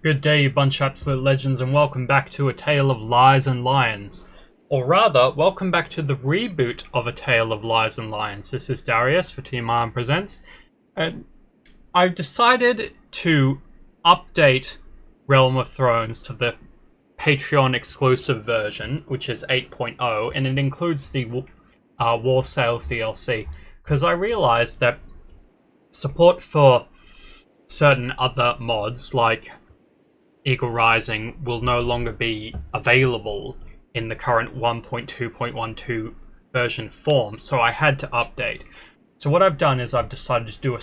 Good day, you bunch of absolute legends, and welcome back to A Tale of Lies and Lions. Or rather, welcome back to the reboot of A Tale of Lies and Lions. This is Darius for Team Arm Presents, and I've decided to update Realm of Thrones to the Patreon exclusive version, which is 8.0, and it includes the War Sales DLC, because I realized that support for certain other mods, like Eagle Rising, will no longer be available in the current 1.2.12 version form, so I had to update. So what I've done is I've decided to do a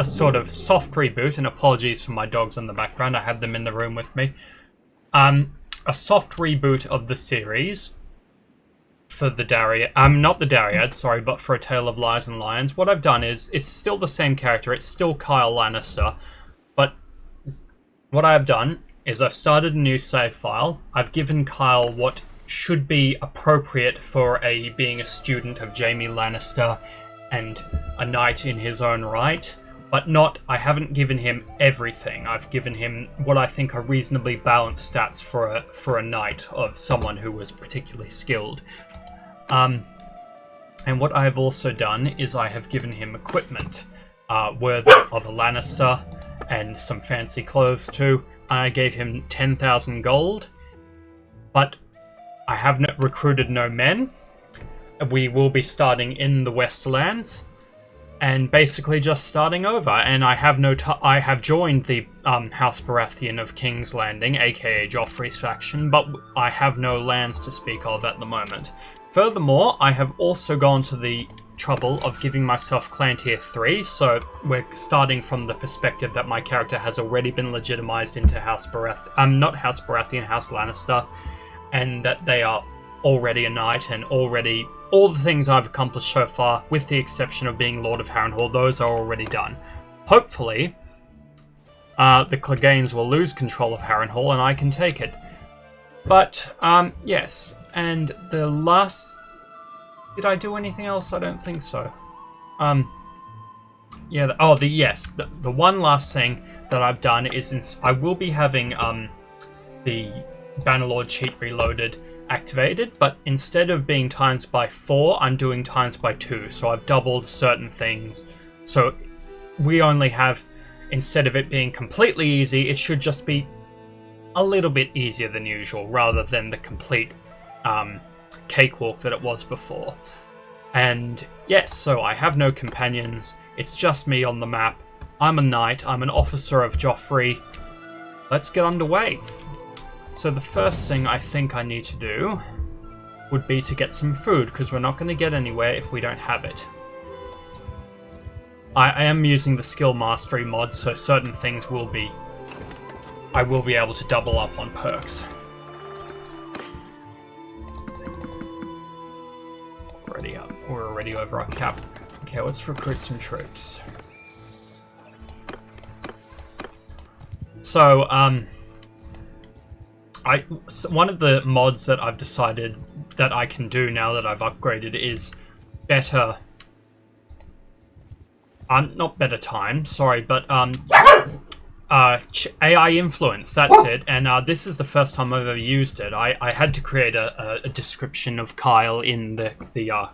sort of soft reboot, and apologies for my dogs in the background, I have them in the room with me. A soft reboot of the series for the not the Dariad, sorry, but for A Tale of Lies and Lions. What I've done is, it's still the same character, it's still Kyle Lannister, but what I've done is I've started a new save file. I've given Kyle what should be appropriate for being a student of Jaime Lannister and a knight in his own right, but I haven't given him everything. I've given him what I think are reasonably balanced stats for a knight of someone who was particularly skilled. And what I've also done is I have given him equipment worthy of a Lannister and some fancy clothes too. I gave him 10,000 gold, but I have recruited no men. We will be starting in the Westerlands and basically just starting over. And I have I have joined the House Baratheon of King's Landing, aka Joffrey's faction, but I have no lands to speak of at the moment. Furthermore, I have also gone to the trouble of giving myself Clan Tier 3, so we're starting from the perspective that my character has already been legitimized into House Baratheon, House Lannister, and that they are already a knight, and already all the things I've accomplished so far, with the exception of being Lord of Harrenhal, those are already done. Hopefully, the Cleganes will lose control of Harrenhal and I can take it. But, yes, and the last... Did I do anything else? I don't think so. Yeah, the one last thing that I've done is I will be having the Bannerlord cheat reloaded activated, but instead of being times by 4, I'm doing times by 2, so I've doubled certain things. So we only have, instead of it being completely easy, it should just be a little bit easier than usual, rather than the complete cakewalk that it was before. And yes, so I have no companions, it's just me on the map. I'm a knight, I'm an officer of Joffrey. Let's get underway. So the first thing I think I need to do would be to get some food, because we're not going to get anywhere if we don't have it. I am using the skill mastery mod, so certain things I will be able to double up on perks. We're already over our cap. Okay, let's recruit some troops. So, one of the mods that I've decided that I can do now that I've upgraded is better... not better time, sorry, but, AI influence, that's it, and this is the first time I've ever used it. I had to create a description of Kyle in the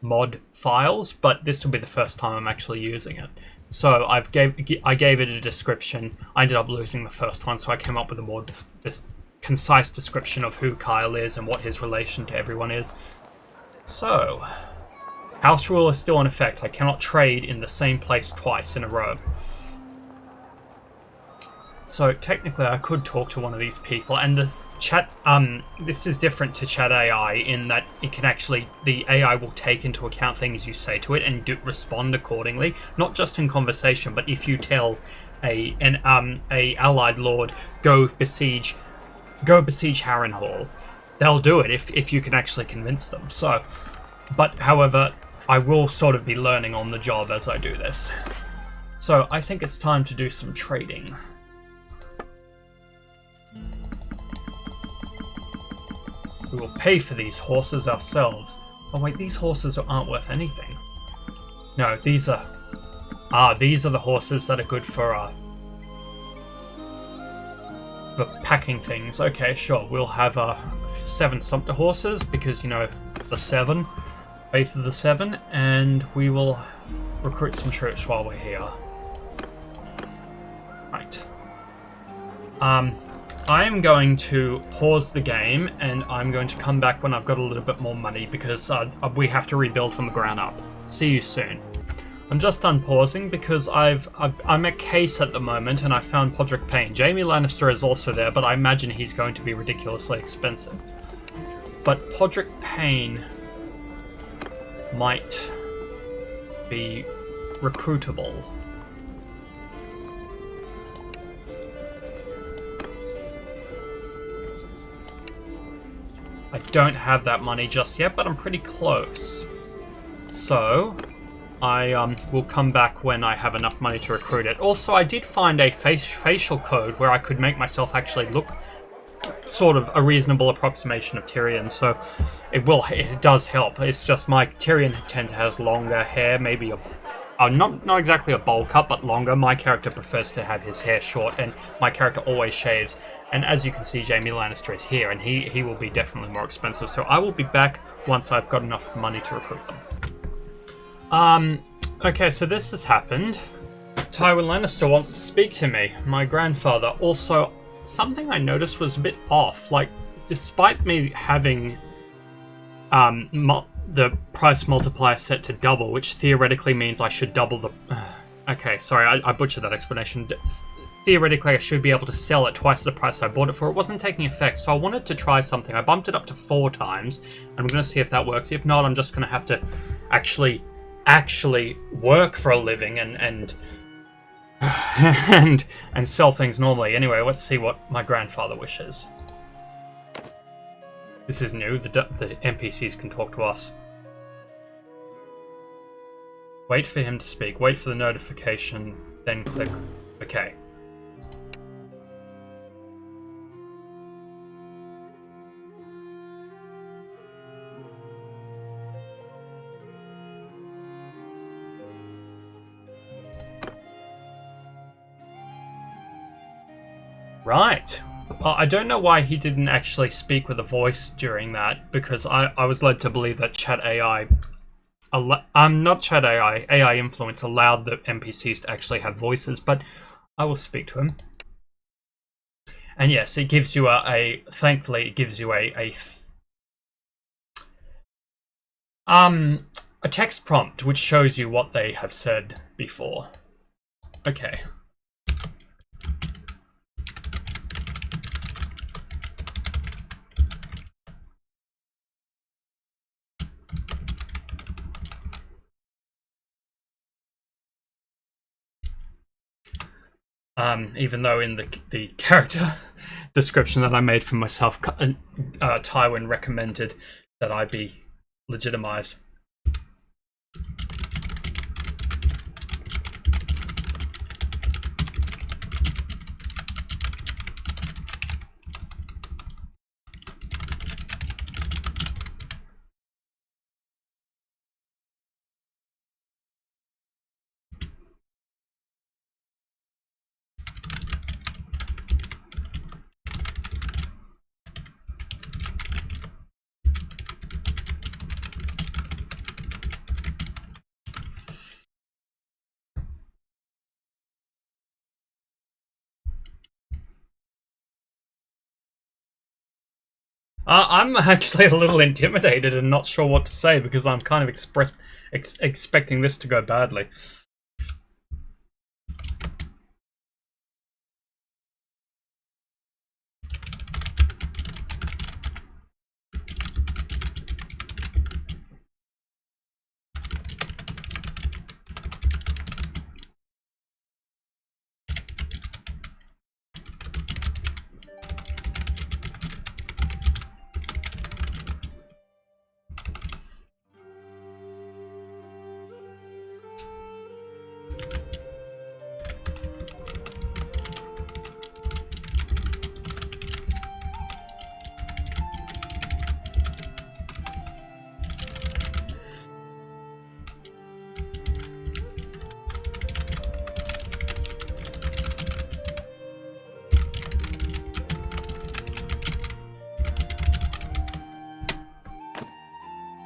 mod files, but this will be the first time I'm actually using it. So I gave it a description. I ended up losing the first one, so I came up with a more concise description of who Kyle is and what his relation to everyone is. So, house rule is still in effect. I cannot trade in the same place twice in a row. So technically I could talk to one of these people, and this chat, this is different to chat AI in that it can actually, the AI will take into account things you say to it and respond accordingly, not just in conversation, but if you tell a allied lord, go besiege Harrenhal, they'll do it if you can actually convince them. So, but however, I will sort of be learning on the job as I do this. So I think it's time to do some trading. We will pay for these horses ourselves. Oh wait, these horses aren't worth anything. No, these are the horses that are good for for packing things. Okay, sure. We'll have 7 sumpter horses because, you know, the 7. Faith of the 7. And we will recruit some troops while we're here. Right. I am going to pause the game, and I'm going to come back when I've got a little bit more money, because we have to rebuild from the ground up. See you soon. I'm just unpausing because I'm at Case at the moment, and I found Podrick Payne. Jaime Lannister is also there, but I imagine he's going to be ridiculously expensive. But Podrick Payne might be recruitable. I don't have that money just yet, but I'm pretty close. So, I will come back when I have enough money to recruit it. Also, I did find a facial code where I could make myself actually look sort of a reasonable approximation of Tyrion, so it does help. It's just my Tyrion has longer hair, maybe not exactly a bowl cut, but longer. My character prefers to have his hair short, and my character always shaves. And as you can see, Jaime Lannister is here, and he will be definitely more expensive. So I will be back once I've got enough money to recruit them. Okay, so this has happened. Tywin Lannister wants to speak to me, my grandfather. Also, something I noticed was a bit off. Like, despite me having the price multiplier set to double, which theoretically means I should double the... Okay, sorry, I butchered that explanation. Theoretically, I should be able to sell at twice the price I bought it for. It wasn't taking effect, so I wanted to try something. I bumped it up to 4 times, and I'm going to see if that works. If not, I'm just going to have to actually work for a living and sell things normally. Anyway, let's see what my grandfather wishes. This is new. The NPCs can talk to us. Wait for him to speak. Wait for the notification, then click OK. Right. I don't know why he didn't actually speak with a voice during that, because I was led to believe that Chat AI... not Chat AI, AI Influence allowed the NPCs to actually have voices, but I will speak to him. And yes, it gives you thankfully, it gives you a text prompt which shows you what they have said before. Okay. Even though in the character description that I made for myself, Tywin recommended that I be legitimised. I'm actually a little intimidated and not sure what to say, because I'm kind of expecting this to go badly.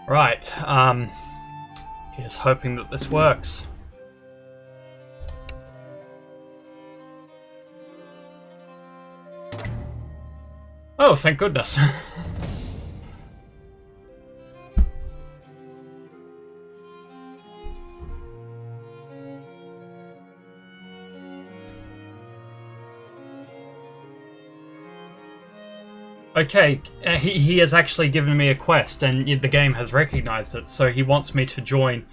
Right, here's hoping that this works. Oh, thank goodness. Okay, he has actually given me a quest, and the game has recognized it, so he wants me to join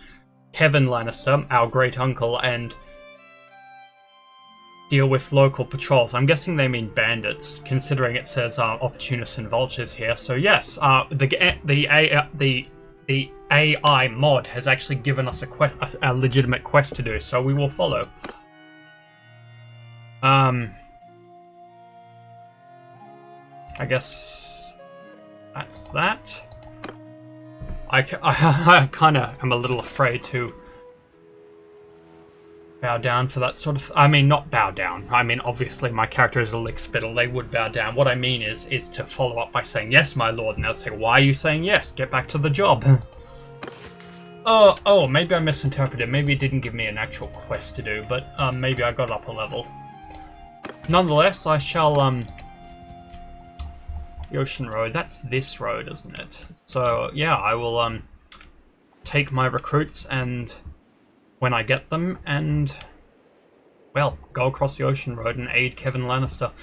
Kevin Lannister, our great uncle, and deal with local patrols. I'm guessing they mean bandits, considering it says opportunists and vultures here. So yes, the AI mod has actually given us a legitimate quest to do, so we will follow. I guess that's that. I kind of am a little afraid to bow down for that sort of... I mean, not bow down. I mean, obviously, my character is a lickspittle. They would bow down. What I mean is to follow up by saying, yes, my lord. And they'll say, why are you saying yes? Get back to the job. Oh, maybe I misinterpreted. Maybe it didn't give me an actual quest to do, but maybe I got up a level. Nonetheless, I shall... The Ocean Road, that's this road, isn't it? So, yeah, I will take my recruits and when I get them and, well, go across the Ocean Road and aid Kevin Lannister.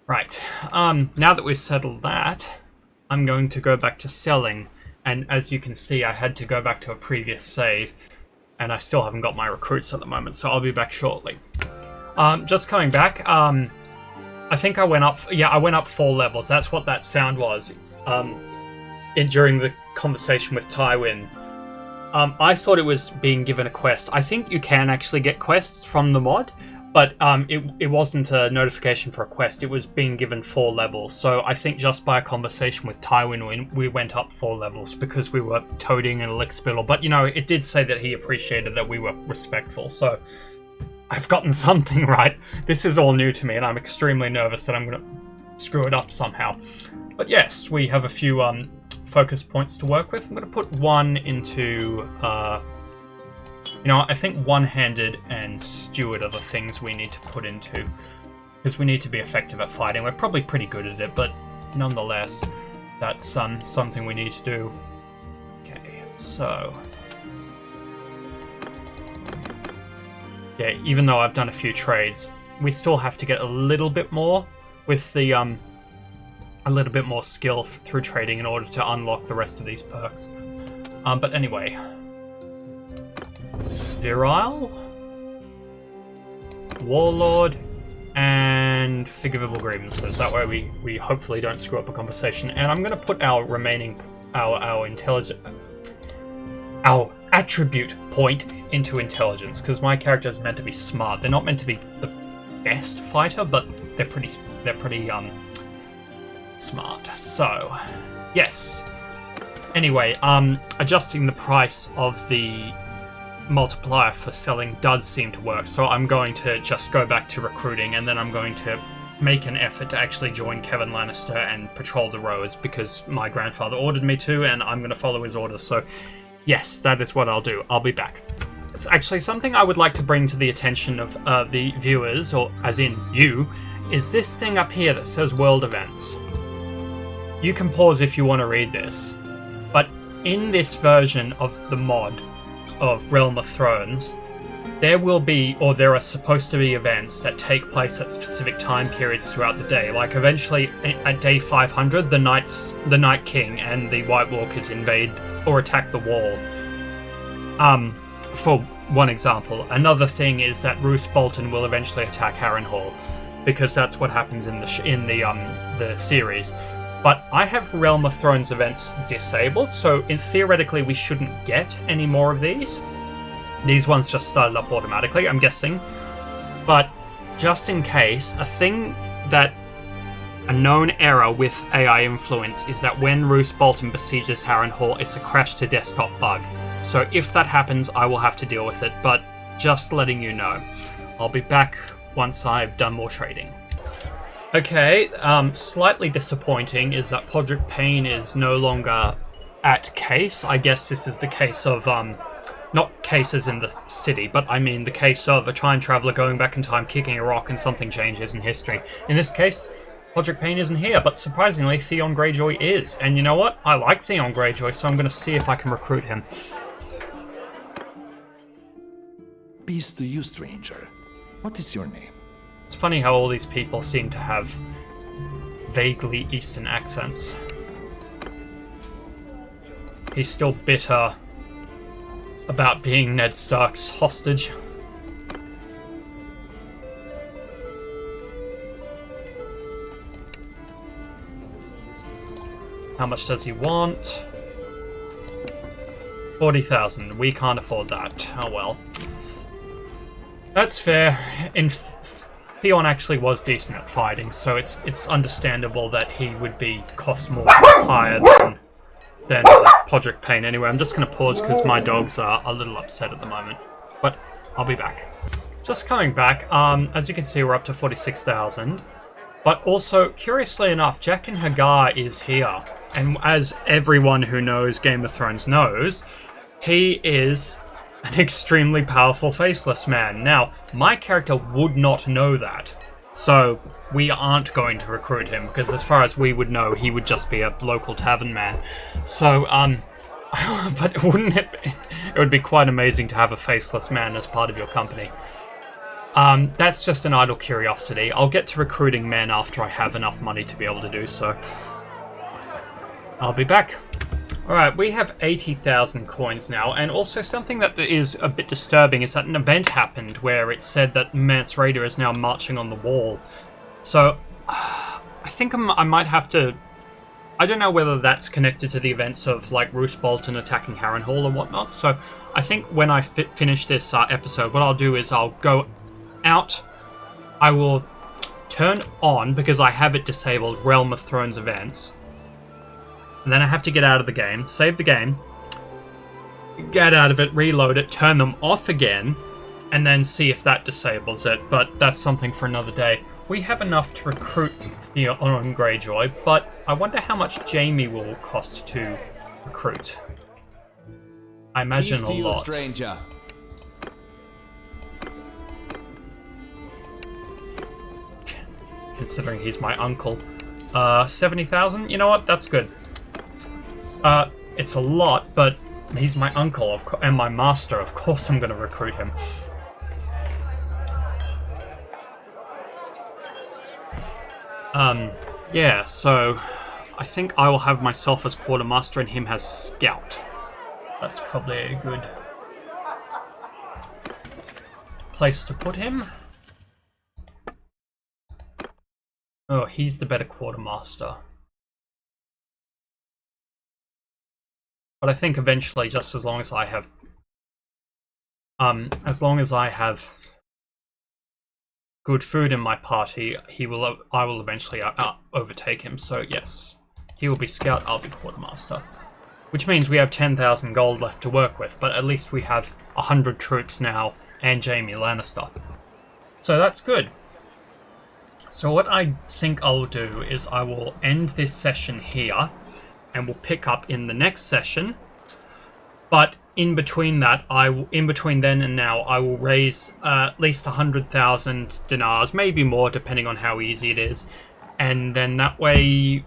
Right, now that we've settled that, I'm going to go back to selling, and as you can see, I had to go back to a previous save, and I still haven't got my recruits at the moment, so I'll be back shortly. Just coming back, I think I went up... Yeah, I went up 4 levels. That's what that sound was during the conversation with Tywin. I thought it was being given a quest. I think you can actually get quests from the mod, but it wasn't a notification for a quest. It was being given 4 levels. So I think just by a conversation with Tywin, we went up 4 levels because we were toading and lickspittle. But, you know, it did say that he appreciated that we were respectful, so... I've gotten something right. This is all new to me, and I'm extremely nervous that I'm going to screw it up somehow. But yes, we have a few focus points to work with. I'm going to put one into... you know, I think one-handed and steward are the things we need to put into. Because we need to be effective at fighting. We're probably pretty good at it, but nonetheless, that's something we need to do. Okay, so... Yeah, even though I've done a few trades, we still have to get a little bit more with the a little bit more skill through trading in order to unlock the rest of these perks. But anyway, Virile, Warlord, and Forgivable Grievances. That way we hopefully don't screw up a conversation. And I'm going to put our remaining our intelligence, our attribute point into intelligence, because my character is meant to be smart. They're not meant to be the best fighter, but they're pretty smart. So yes, anyway, adjusting the price of the multiplier for selling does seem to work, so I'm going to just go back to recruiting, and then I'm going to make an effort to actually join Kevin Lannister and patrol the roads, because my grandfather ordered me to, and I'm going to follow his orders. So yes, that is what I'll do. I'll be back. It's actually something I would like to bring to the attention of the viewers, or as in you, is this thing up here that says World Events. You can pause if you want to read this, but in this version of the mod of Realm of Thrones, there will be, or there are supposed to be, events that take place at specific time periods throughout the day. Like eventually at day 500, the Night King and the White Walkers invade or attack the wall. For one example. Another thing is that Roose Bolton will eventually attack Harrenhal, because that's what happens in the series. But I have Realm of Thrones events disabled, so theoretically we shouldn't get any more of these. These ones just started up automatically, I'm guessing. But just in case, a known error with AI influence is that when Roose Bolton besieges Harrenhal, it's a crash to desktop bug. So if that happens, I will have to deal with it, but just letting you know. I'll be back once I've done more trading. Okay, slightly disappointing is that Podrick Payne is no longer at Case. I guess this is the case of, not cases in the city, but I mean the case of a time traveler going back in time, kicking a rock, and something changes in history. In this case, Podrick Payne isn't here, but surprisingly, Theon Greyjoy is. And you know what? I like Theon Greyjoy, so I'm going to see if I can recruit him. Peace to you, stranger. What is your name? It's funny how all these people seem to have vaguely Eastern accents. He's still bitter about being Ned Stark's hostage. How much does he want? 40,000. We can't afford that. Oh well. That's fair. Theon actually was decent at fighting, so it's understandable that he would be cost more higher than Podrick Payne. Anyway, I'm just going to pause because my dogs are a little upset at the moment. But I'll be back. Just coming back, as you can see, we're up to 46,000. But also, curiously enough, Jaqen H'ghar is here. And as everyone who knows Game of Thrones knows, he is an extremely powerful faceless man. Now, my character would not know that. So, we aren't going to recruit him, because as far as we would know, he would just be a local tavern man. So, but wouldn't it be, it would be quite amazing to have a faceless man as part of your company. That's just an idle curiosity. I'll get to recruiting men after I have enough money to be able to do so. I'll be back. Alright, we have 80,000 coins now, and also something that is a bit disturbing is that an event happened where it said that Mance Rayder is now marching on the wall. So, I think I might have to... I don't know whether that's connected to the events of, like, Roose Bolton attacking Harrenhal or whatnot, so I think when I finish this episode, what I'll do is I'll go out, I will turn on, because I have it disabled, Realm of Thrones events. And then I have to get out of the game, save the game, get out of it, reload it, turn them off again, and then see if that disables it. But that's something for another day. We have enough to recruit Theon Greyjoy, but I wonder how much Jaime will cost to recruit. I imagine a lot. Stranger. Considering he's my uncle. 70,000? You know what? That's good. It's a lot, but he's my uncle and my master. Of course I'm going to recruit him. Yeah, so I think I will have myself as quartermaster and him as scout. That's probably a good place to put him. Oh, he's the better quartermaster. But I think eventually, just as long as I have, good food in my party, I will eventually overtake him. So yes, he will be scout. I'll be quartermaster, which means we have 10,000 gold left to work with. But at least we have 100 troops now and Jaime Lannister, so that's good. So what I think I'll do is I will end this session here. And we'll pick up in the next session. But in between that, in between then and now, I will raise at least 100,000 dinars, maybe more, depending on how easy it is. And then that way,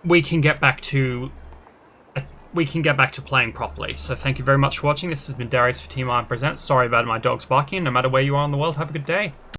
we can get back to playing properly. So thank you very much for watching. This has been Darius for Team Iron Presents. Sorry about my dogs barking. No matter where you are in the world, have a good day.